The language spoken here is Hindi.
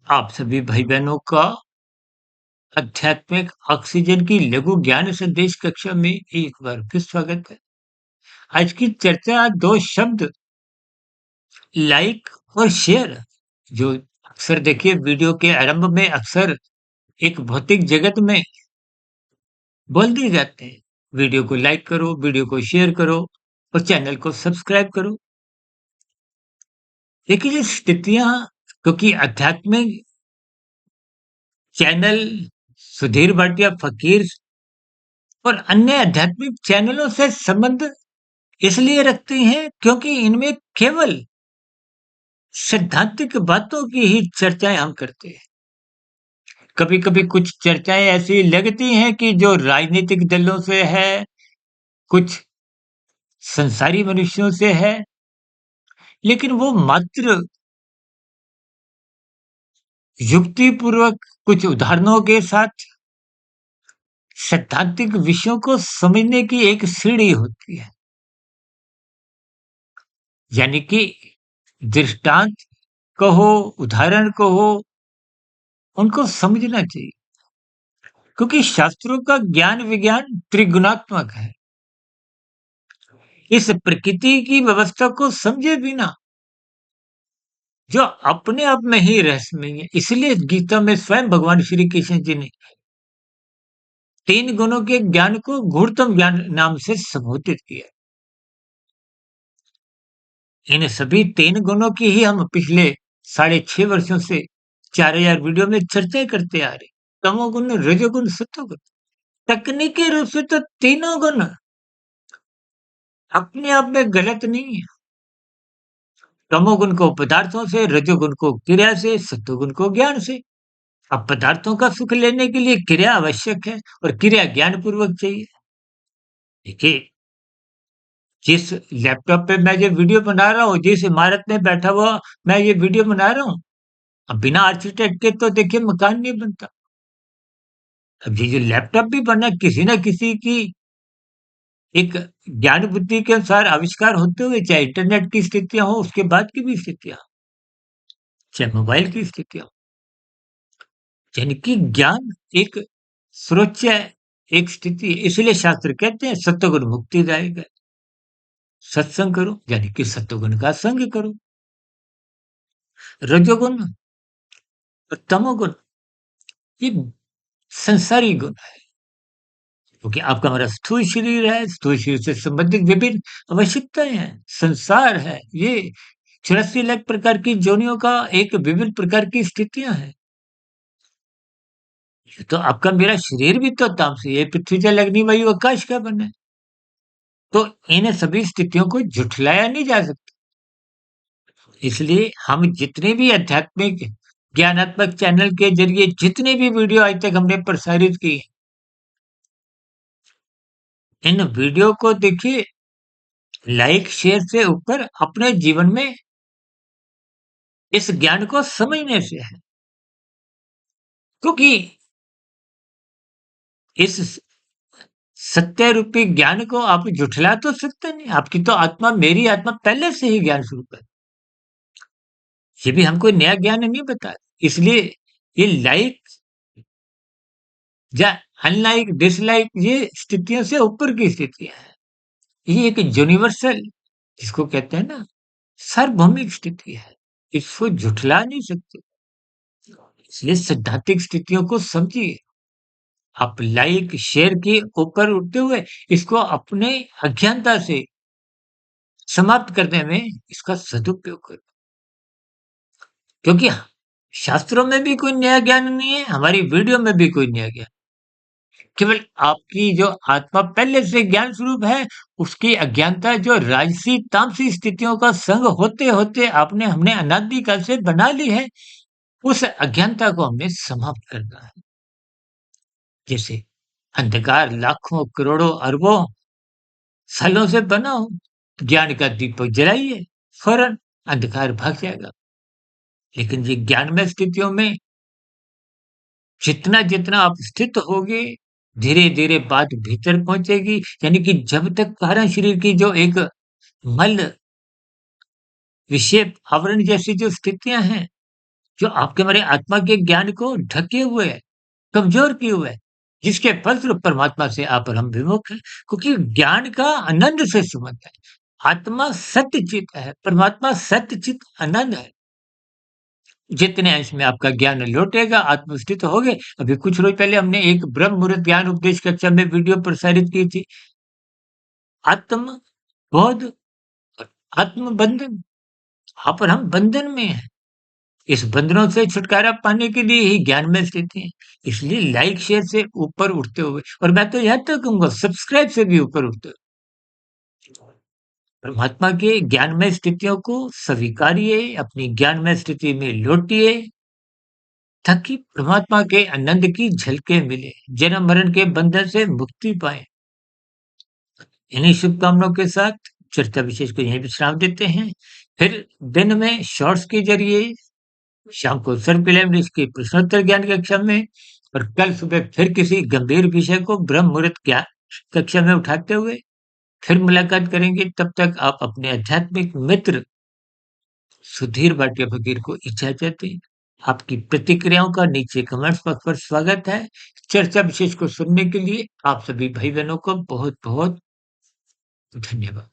आप सभी भाई-बहनों का आध्यात्मिक ऑक्सीजन की लघु ज्ञान संदेश कक्षा में एक बार फिर स्वागत है। आज की चर्चा 2 शब्द लाइक और शेयर जो अक्सर देखिए वीडियो के आरंभ में अक्सर एक भौतिक जगत में बोल दिए जाते हैं। वीडियो को लाइक करो, वीडियो को शेयर करो और चैनल को सब्सक्राइब करो। देखिए ये स्थितियाँ क्योंकि आध्यात्मिक चैनल सुधीर भाटिया फकीर और अन्य आध्यात्मिक चैनलों से संबंध इसलिए रखते हैं क्योंकि इनमें केवल सैद्धांतिक बातों की ही चर्चाएं हम करते हैं। कभी-कभी कुछ चर्चाएं ऐसी लगती हैं कि जो राजनीतिक दलों से है, कुछ संसारी मनुष्यों से है, लेकिन वो मात्र युक्तिपूर्वक कुछ उदाहरणों के साथ सैद्धांतिक विषयों को समझने की एक सीढ़ी होती है। यानी कि दृष्टांत कहो, उदाहरण कहो, उनको समझना चाहिए। क्योंकि शास्त्रों का ज्ञान विज्ञान त्रिगुणात्मक है। इस प्रकृति की व्यवस्था को समझे बिना जो अपने आप में ही रहस्यमय है। इसलिए गीता में स्वयं भगवान श्री कृष्ण जी ने 3 गुणों के ज्ञान को गूढ़तम ज्ञान नाम से संबोधित किया। इन सभी 3 गुणों की ही हम पिछले 6.5 वर्षों से 4000 वीडियो में चर्चा करते आ रहे। तमोगुण, रजोगुण, सत्वगुण। तकनीकी रूप से तो तीनों गुण अपने आप में गलत नहीं है। तमोगुण को पदार्थों से, रजोगुण को क्रिया से, सत्वगुण को ज्ञान से। अब पदार्थों का सुख लेने के लिए क्रिया आवश्यक है और क्रिया ज्ञान पूर्वक चाहिए। देखिए, जिस लैपटॉप पे मैं ये वीडियो बना रहा हूँ, जिस इमारत में बैठा हुआ मैं ये वीडियो बना रहा हूँ, अब बिना आर्किटेक्ट के तो देखिए मकान नहीं बनता। अब ये जो लैपटॉप भी बना किसी न किसी की एक ज्ञान बुद्धि के अनुसार आविष्कार होते हुए, चाहे इंटरनेट की स्थितियाँ हो, उसके बाद की भी स्थितियाँ, चाहे मोबाइल की स्थितियाँ हो। यानी कि ज्ञान एक सर्वोच्च एक स्थिति है। इसलिए शास्त्र कहते हैं सत्वगुण मुक्तिदायक है। सत्संग करो यानी कि सत्वगुण का संग करो। रजोगुण और तमोगुण ये संसारी गुण है क्योंकि आपका हमारा स्थूल शरीर है, स्थूल शरीर से संबंधित विभिन्न आवश्यकताएं हैं, संसार है, ये 84 लाख प्रकार की जोनियों का एक विभिन्न प्रकार की स्थितियां हैं। ये तो आपका मेरा शरीर भी तो तामसी है, पृथ्वी जल अग्नि वायु आकाश का बना है। तो इन सभी स्थितियों को झुठलाया नहीं जा सकता। इसलिए हम जितने भी आध्यात्मिक ज्ञानात्मक चैनल के जरिए जितने भी वीडियो आज तक हमने प्रसारित किए, इन वीडियो को देखिए लाइक शेयर से ऊपर अपने जीवन में इस ज्ञान को समझने से है। क्योंकि इस सत्य रूपी ज्ञान को आप झुठला तो सकते नहीं। आपकी तो आत्मा, मेरी आत्मा पहले से ही ज्ञान स्वरूप है। ये भी हमको नया ज्ञान नहीं बता। इसलिए ये लाइक या अनलाइक, डिसलाइक ये स्थितियों से ऊपर की स्थितियाँ हैं। ये एक यूनिवर्सल जिसको कहते हैं ना सार्वभौमिक स्थिति है। इसको झुठला नहीं सकते। इसलिए सैद्धांतिक स्थितियों को समझिए। आप लाइक, शेयर के ऊपर उठते हुए इसको अपने अज्ञानता से समाप्त करने में इसका सदुपयोग करो। क्योंकि शास्त्रों में भी कोई नया ज्ञान नहीं है, हमारी वीडियो में भी कोई नया ज्ञान। केवल आपकी जो आत्मा पहले से ज्ञान स्वरूप है, उसकी अज्ञानता जो राजसी, तामसी स्थितियों का संग होते-होते आपने हमने अनादि काल से बना ली है, उस अज्ञानता को हमें समाप्त करना है। जैसे अंधकार लाखों, करोड़ों, अरबों सालों से बना हो, ज्ञान का दीपक जलाइए, फौरन अंधकार भाग जाएगा। लेकिन ये ज्ञानमय स्थितियों में जितना-जितना आप स्थित होगे, धीरे-धीरे बात भीतर पहुँचेगी। यानी कि जब तक कारण शरीर की जो एक मल विषय आवरण जैसी जो स्थितियाँ हैं, जो आपके हमारे आत्मा के ज्ञान को ढके हुए है, कमज़ोर किए हुए है, जिसके फलस्वरूप परमात्मा से आप और हम विमुख हैं, क्योंकि ज्ञान का आनंद से संबंध है। आत्मा सत्य चित है, परमात्मा सत्य चित आनंद है। जितने अंश में आपका ज्ञान लौटेगा, आत्मस्थित तो होगे। अभी कुछ रोज़ पहले हमने एक ब्रह्म मुहूर्त ज्ञान उपदेश कक्षा में वीडियो प्रसारित की थी। आत्म बोध और आत्म बंधन, आप और हम बंधन में हैं। इस बंधनों से छुटकारा पाने के लिए ही ज्ञान में स्थिति है। इसलिए लाइक शेयर से ऊपर उठते हुए, और मैं तो यहाँ तक कहूँगा सब्सक्राइब से भी ऊपर उठते हुए, परमात्मा के ज्ञानमय स्थितियों को स्वीकारिए, अपनी ज्ञानमय स्थिति में लौटिए, ताकि परमात्मा के आनंद की झलकें मिले, जन्म मरण के बंधन से मुक्ति पाएं। इन्हीं शुभकामनाओं के साथ चर्चा विशेष को यहीं विश्राम देते हैं। फिर दिन में शॉर्ट्स के जरिए, शाम को सर प्रीलिमिनरीज की प्रश्नोत्तर ज्ञान कक्षा में, और कल सुबह फिर किसी गंभीर विषय को ब्रह्म मुहूर्त ज्ञान कक्षा में उठाते हुए फिर मुलाकात करेंगे। तब तक आप अपने आध्यात्मिक मित्र सुधीर भाटिया फकीर को इजाजत दें। आपकी प्रतिक्रियाओं का नीचे कमेंट्स बॉक्स पर स्वागत है। चर्चा विशेष को सुनने के लिए आप सभी भाई बहनों को बहुत बहुत धन्यवाद।